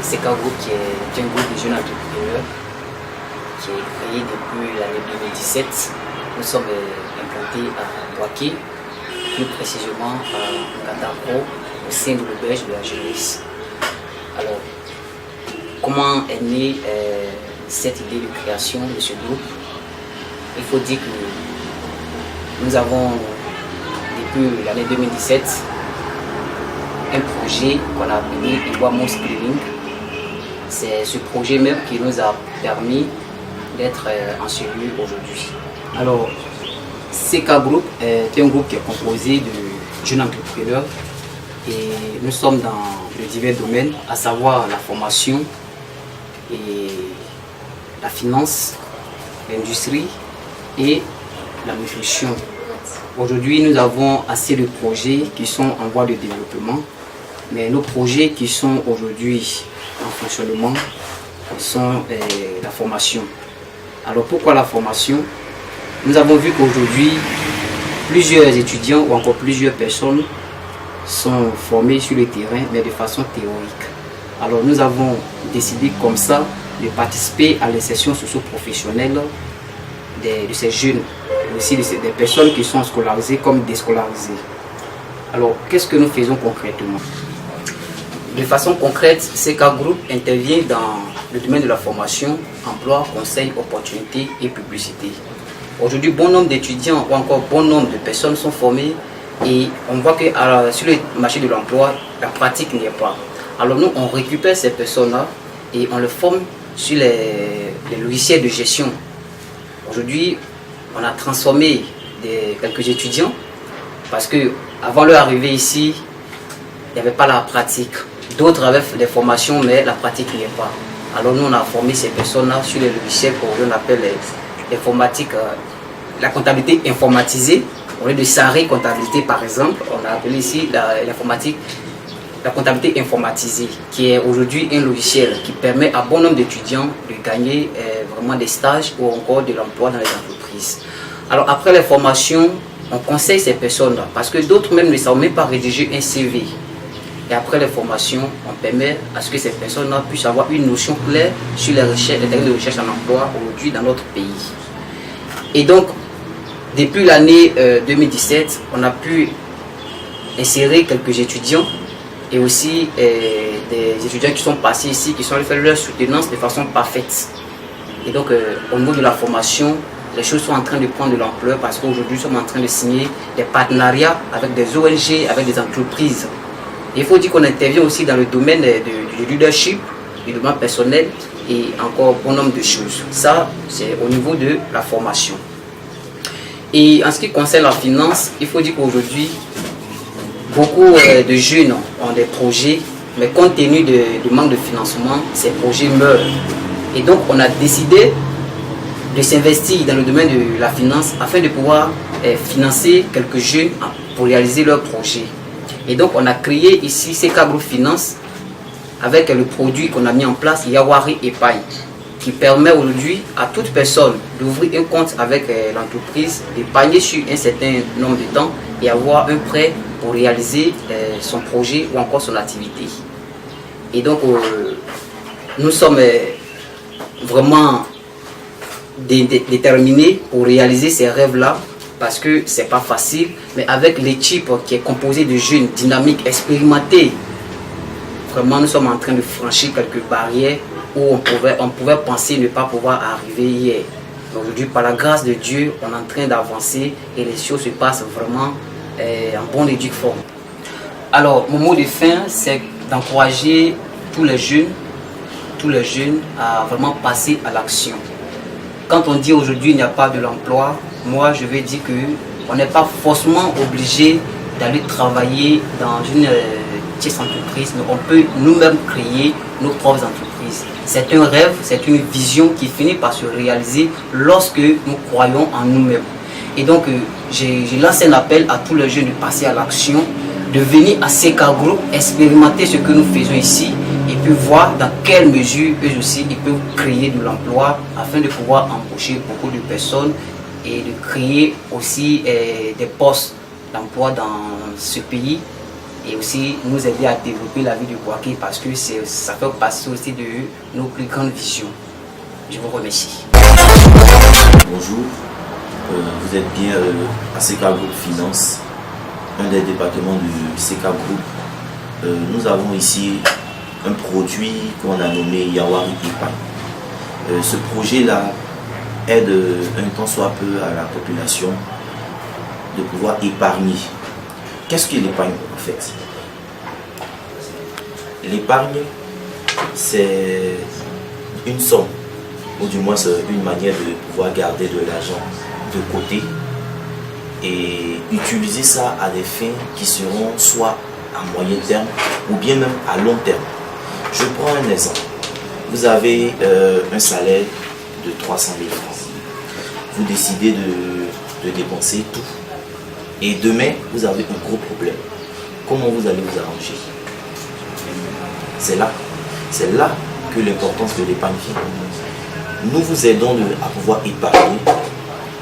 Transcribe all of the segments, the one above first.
CK Group qui est un groupe de jeunes entrepreneurs qui est créé depuis l'année 2017. Nous sommes implantés à Boaké, plus précisément à Ngatako, au sein de l'auberge de la jeunesse. Alors, comment est née cette idée de création de ce groupe? Il faut dire que nous avons, depuis l'année 2017, un projet qu'on a appelé Iwamos Cleaning. C'est ce projet même qui nous a permis d'être en ce lieu aujourd'hui. Alors, CK Group est un groupe qui est composé de jeunes entrepreneurs et nous sommes dans de divers domaines, à savoir la formation et la finance, l'industrie et la nutrition. Aujourd'hui, nous avons assez de projets qui sont en voie de développement, mais nos projets qui sont aujourd'hui en fonctionnement sont la formation. Alors pourquoi la formation? Nous avons vu qu'aujourd'hui, plusieurs étudiants ou encore plusieurs personnes sont formés sur le terrain, mais de façon théorique. Alors nous avons décidé comme ça de participer à les sessions socio-professionnelles de ces jeunes, et aussi des personnes qui sont scolarisées comme déscolarisées. Alors qu'est-ce que nous faisons concrètement? De façon concrète, CK Group intervient dans le domaine de la formation, emploi, conseil, opportunités et publicité. Aujourd'hui, bon nombre d'étudiants ou encore bon nombre de personnes sont formées et on voit que sur le marché de l'emploi, la pratique n'y est pas. Alors nous, on récupère ces personnes-là et on les forme sur les logiciels de gestion. Aujourd'hui, on a transformé quelques étudiants parce que avant leur arrivée ici, il n'y avait pas la pratique. D'autres avaient fait des formations, mais la pratique n'y est pas. Alors nous, on a formé ces personnes-là sur les logiciels qu'on appelle l'informatique, la comptabilité informatisée. Au lieu de SARI comptabilité par exemple, on a appelé ici l'informatique, la comptabilité informatisée, qui est aujourd'hui un logiciel qui permet à bon nombre d'étudiants de gagner vraiment des stages ou encore de l'emploi dans les entreprises. Alors après les formations, on conseille ces personnes-là parce que d'autres même ne savent même pas rédiger un CV. Et après les formations, on permet à ce que ces personnes-là puissent avoir une notion claire sur les techniques de recherche en emploi aujourd'hui dans notre pays. Et donc, depuis l'année 2017, on a pu insérer quelques étudiants et aussi des étudiants qui sont passés ici, qui sont allés faire leur soutenance de façon parfaite. Et donc, au niveau de la formation, les choses sont en train de prendre de l'ampleur parce qu'aujourd'hui, nous sommes en train de signer des partenariats avec des ONG, avec des entreprises. Il faut dire qu'on intervient aussi dans le domaine du leadership, du domaine personnel et encore bon nombre de choses. Ça, c'est au niveau de la formation. Et en ce qui concerne la finance, il faut dire qu'aujourd'hui, beaucoup de jeunes ont des projets, mais compte tenu du manque de financement, ces projets meurent. Et donc, on a décidé de s'investir dans le domaine de la finance afin de pouvoir financer quelques jeunes pour réaliser leurs projets. Et donc on a créé ici CK Group Finance avec le produit qu'on a mis en place, Yawari Epaï, qui permet aujourd'hui à toute personne d'ouvrir un compte avec l'entreprise, d'épargner sur un certain nombre de temps et avoir un prêt pour réaliser son projet ou encore son activité. Et donc nous sommes vraiment déterminés pour réaliser ces rêves-là, parce que c'est pas facile, mais avec l'équipe qui est composée de jeunes dynamiques, expérimentés, vraiment nous sommes en train de franchir quelques barrières où on pouvait penser ne pas pouvoir arriver hier. Aujourd'hui, par la grâce de Dieu, on est en train d'avancer et les choses se passent vraiment en bonne et due forme. Alors, mon mot de fin, c'est d'encourager tous les jeunes à vraiment passer à l'action. Quand on dit aujourd'hui il n'y a pas de l'emploi, moi je vais dire qu'on n'est pas forcément obligé d'aller travailler dans une petite entreprise, mais on peut nous-mêmes créer nos propres entreprises. C'est un rêve, c'est une vision qui finit par se réaliser lorsque nous croyons en nous-mêmes. Et donc j'ai lancé un appel à tous les jeunes de passer à l'action, de venir à CK Group, expérimenter ce que nous faisons ici et puis voir dans quelle mesure eux aussi ils peuvent créer de l'emploi afin de pouvoir embaucher beaucoup de personnes et de créer aussi des postes d'emploi dans ce pays et aussi nous aider à développer la vie de Bouaké parce que ça fait partie aussi de nos plus grandes visions. Je vous remercie. Bonjour, vous êtes bien à CK Group Finance, un des départements du CK Group. Nous avons ici un produit qu'on a nommé Yawari Épargne. Ce projet-là aide un tant soit peu à la population de pouvoir épargner. Qu'est-ce que l'épargne en fait? L'épargne, c'est une somme, ou du moins c'est une manière de pouvoir garder de l'argent de côté et utiliser ça à des fins qui seront soit à moyen terme ou bien même à long terme. Je prends un exemple. Vous avez un salaire de 300 000 francs. Vous décidez de dépenser tout. Et demain, vous avez un gros problème. Comment vous allez vous arranger? C'est là que l'importance de l'épargne vient. Nous vous aidons à pouvoir épargner,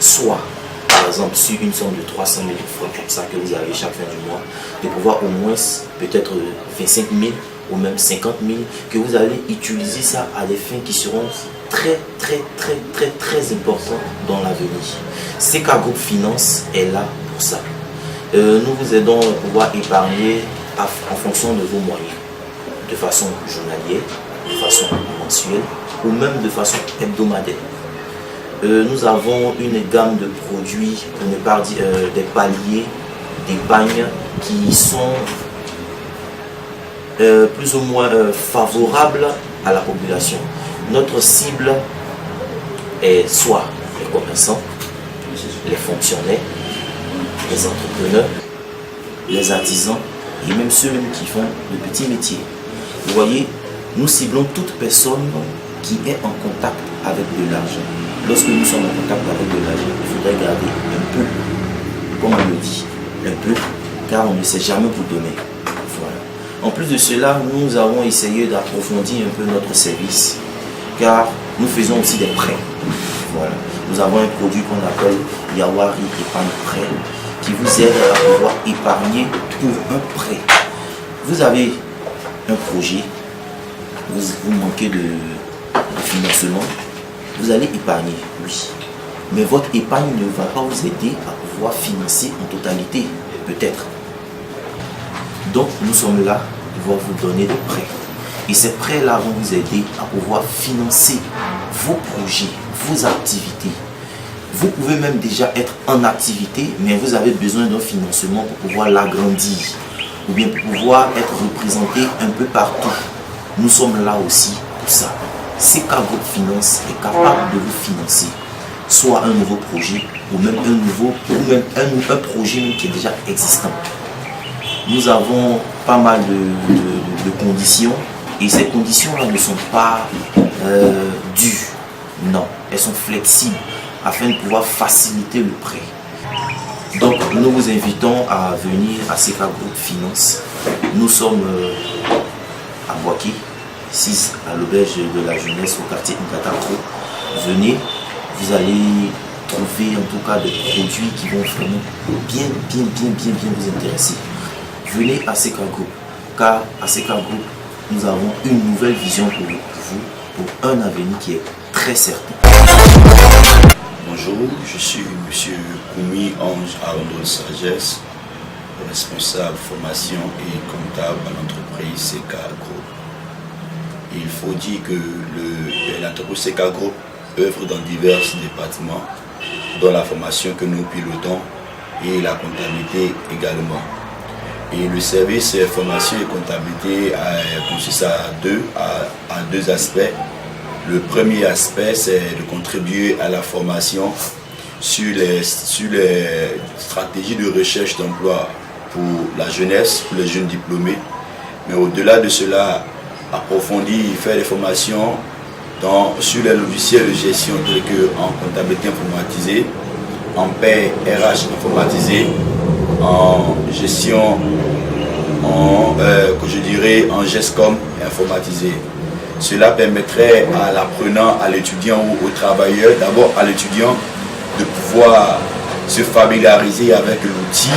soit par exemple sur une somme de 300 000 francs comme ça que vous avez chaque fin du mois, de pouvoir au moins peut-être 25 000 ou même 50 000, que vous allez utiliser ça à des fins qui seront très importantes dans l'avenir. CK Group Finance est là pour ça. Nous vous aidons à pouvoir épargner en fonction de vos moyens, de façon journalière, de façon mensuelle ou même de façon hebdomadaire. Nous avons une gamme de produits, pour ne pas dire des paliers d'épargne qui sont plus ou moins favorables à la population. Notre cible est soit les commerçants, les fonctionnaires, les entrepreneurs, les artisans et même ceux-mêmes qui font de petits métiers. Vous voyez, nous ciblons toute personne qui est en contact avec de l'argent. Lorsque nous sommes en contact avec de l'argent, il faudrait garder un peu, comme on le dit, un peu, car on ne sait jamais pour demain. Voilà. En plus de cela, nous avons essayé d'approfondir un peu notre service, car nous faisons aussi des prêts. Voilà. Nous avons un produit qu'on appelle Yawari Épargne Prêt, qui vous aide à pouvoir épargner pour un prêt. Vous avez un projet, vous manquez de financement, vous allez épargner, oui. Mais votre épargne ne va pas vous aider à pouvoir financer en totalité, peut-être. Donc nous sommes là pour vous donner des prêts. Et ces prêts-là vont vous aider à pouvoir financer vos projets, vos activités. Vous pouvez même déjà être en activité, mais vous avez besoin d'un financement pour pouvoir l'agrandir ou bien pour pouvoir être représenté un peu partout. Nous sommes là aussi pour ça. CK Group Finance est capable de vous financer soit un nouveau projet ou même un projet même qui est déjà existant. Nous avons pas mal de conditions et ces conditions-là ne sont pas dues. Non, elles sont flexibles afin de pouvoir faciliter le prêt. Donc nous vous invitons à venir à CK Group Finance. Nous sommes à Bouaké, 6 à l'auberge de la jeunesse au quartier Ngatako. Venez, vous allez trouver en tout cas des produits qui vont vraiment bien vous intéresser. Venez à CK Group, car à CK Group, nous avons une nouvelle vision pour vous, pour un avenir qui est très certain. Bonjour, je suis M. Koumi Ange Arnaud Sagesse, responsable formation et comptable à l'entreprise CK Group. Il faut dire que l'entreprise CK Group œuvre dans divers départements, dont la formation que nous pilotons et la comptabilité également. Et le service formation et comptabilité consiste à deux aspects. Le premier aspect, c'est de contribuer à la formation sur les stratégies de recherche d'emploi pour la jeunesse, pour les jeunes diplômés. Mais au-delà de cela, approfondir, faire des formations sur les logiciels de gestion tels qu'en comptabilité informatisée, en paie RH informatisée, en gestion, en GESCOM informatisé. Cela permettrait à l'apprenant, à l'étudiant ou au travailleur, d'abord à l'étudiant, de pouvoir se familiariser avec l'outil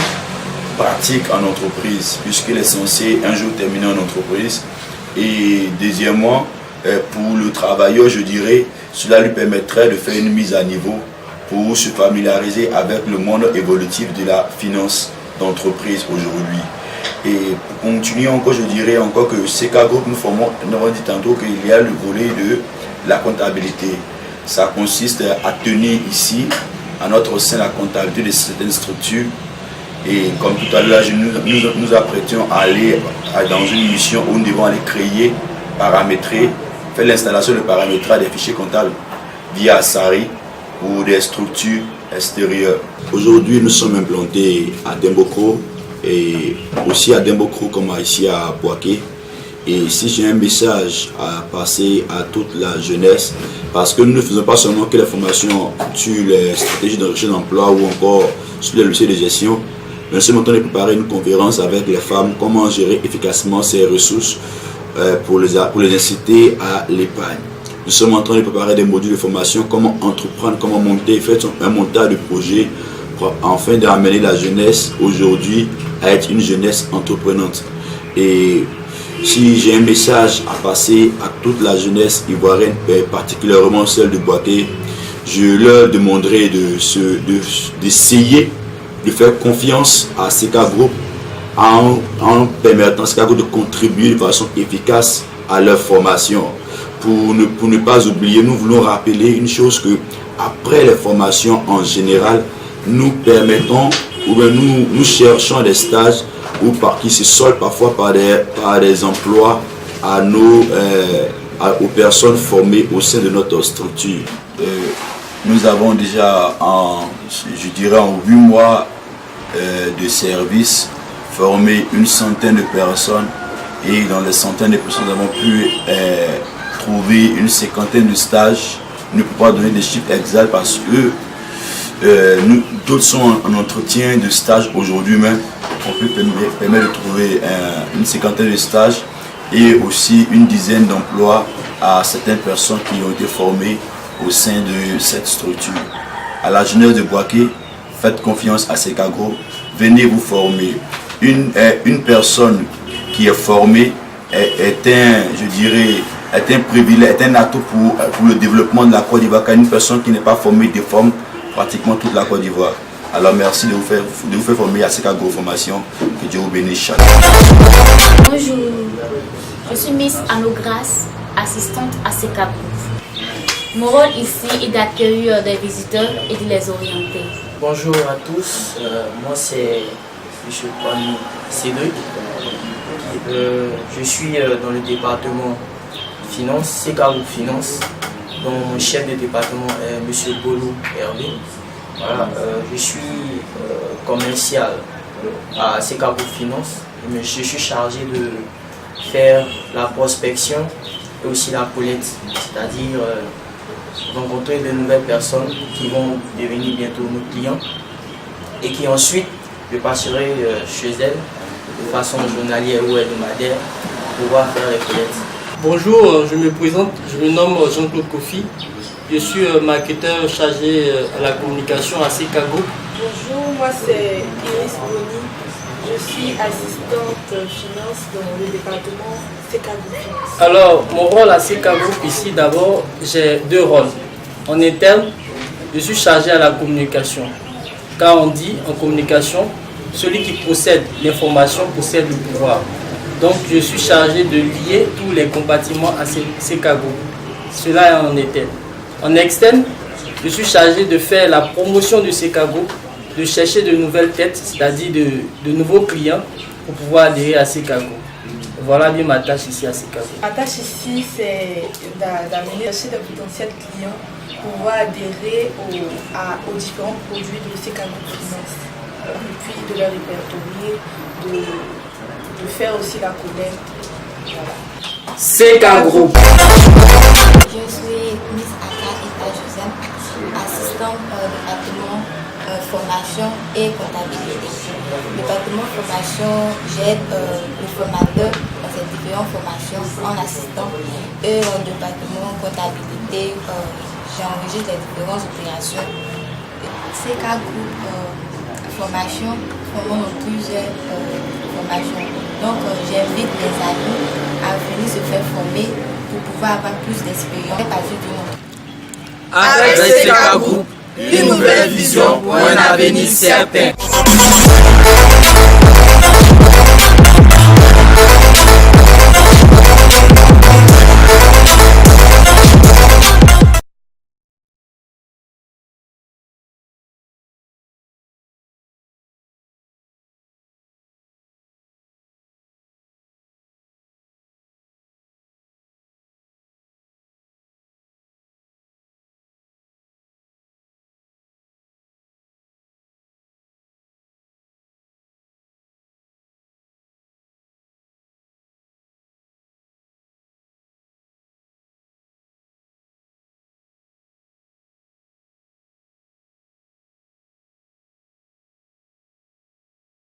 pratique en entreprise, puisqu'il est censé un jour terminer en entreprise. Et deuxièmement, pour le travailleur, je dirais, cela lui permettrait de faire une mise à niveau pour se familiariser avec le monde évolutif de la finance d'entreprise aujourd'hui. Et pour continuer encore, je dirais encore que CK Group, nous avons dit tantôt qu'il y a le volet de la comptabilité. Ça consiste à tenir ici, à notre sein, la comptabilité de certaines structures. Et comme tout à l'heure, nous apprêtions à aller dans une mission où nous devons aller créer, paramétrer, faire l'installation de paramétrage des fichiers comptables via Asari ou des structures extérieures. Aujourd'hui, nous sommes implantés à Dembokro et aussi à Dembokro comme ici à Bouaké. Et si j'ai un message à passer à toute la jeunesse, parce que nous ne faisons pas seulement que les formations sur les stratégies de recherche d'emploi ou encore sur les logiciels de gestion, mais nous sommes en train de préparer une conférence avec les femmes, comment gérer efficacement ces ressources pour les inciter à l'épargne. Nous sommes en train de préparer des modules de formation, comment entreprendre, comment monter, faire un montage de projet pour enfin d'amener la jeunesse aujourd'hui à être une jeunesse entreprenante. Et si j'ai un message à passer à toute la jeunesse ivoirienne, particulièrement celle de Bouaké, je leur demanderai d'essayer de faire confiance à CK Group en permettant à CK Group de contribuer de façon efficace à leur formation. Pour ne pas oublier, nous voulons rappeler une chose que après les formations en général, nous permettons ou bien nous cherchons des stages ou qui se soldent parfois par des emplois aux personnes formées au sein de notre structure. Nous avons déjà, en 8 mois de service, formé une centaine de personnes et dans les centaines de personnes, nous avons pu trouver une cinquantaine de stages. Nous ne pouvons pas donner des chiffres exacts parce que nous tous sont en entretien de stage aujourd'hui même. On peut permettre de trouver une cinquantaine de stages et aussi une dizaine d'emplois à certaines personnes qui ont été formées au sein de cette structure. À la jeunesse de Bouaké, faites confiance à CK Group, venez vous former. Une personne qui est formée est un privilège, est un atout pour le développement de la Côte d'Ivoire, car une personne qui n'est pas formée déforme pratiquement toute la Côte d'Ivoire. Alors merci de vous faire former à CK Group Formation. Que Dieu vous bénisse. Bonjour, je suis Miss Anno Grace, assistante à CK Group. Mon rôle ici est d'accueillir des visiteurs et de les orienter. Bonjour à tous, moi c'est M. Kwame Cédric. Je suis dans le département Finance, CK Group Finance, dont mon chef de département est M. Bolo Hervé. Voilà, je suis commercial à CK Group Finance, mais je suis chargé de faire la prospection et aussi la collecte, c'est-à-dire rencontrer de nouvelles personnes qui vont devenir bientôt nos clients et qui ensuite je passerai chez elles de façon journalière ou hebdomadaire pour pouvoir faire les collectes. Bonjour, je me présente, je me nomme Jean-Claude Kofi. Je suis marketeur chargé à la communication à CK Group. Bonjour, moi c'est Iris Boni. Je suis assistante finance dans le département CK Group Finance. Alors, mon rôle à CK Group ici, d'abord, j'ai 2 rôles. En interne, je suis chargé à la communication. Quand on dit en communication, celui qui possède l'information possède le pouvoir. Donc, je suis chargé de lier tous les compartiments à CK Group. Cela est en interne. En externe, je suis chargé de faire la promotion de CK Group, de chercher de nouvelles têtes, c'est-à-dire de nouveaux clients pour pouvoir adhérer à CK Group. Voilà bien ma tâche ici à CK Group. Ma tâche ici, c'est d'amener chercher de potentiels clients pour pouvoir adhérer aux différents produits de CK Group Finance. Et puis de les répertorier, de faire aussi la collecte. Voilà. CK Group. Je suis Miss Aka Joseph, assistante département formation et comptabilité. Département formation, j'aide le formateur dans ses différentes formations en assistant et au département comptabilité, j'enregistre les différentes opérations. CK Group formations, formons plusieurs formations. Donc j'invite les amis à venir se faire former pour pouvoir avoir plus d'expérience à partir du monde. Avec CK Group, une nouvelle vision pour un avenir certain.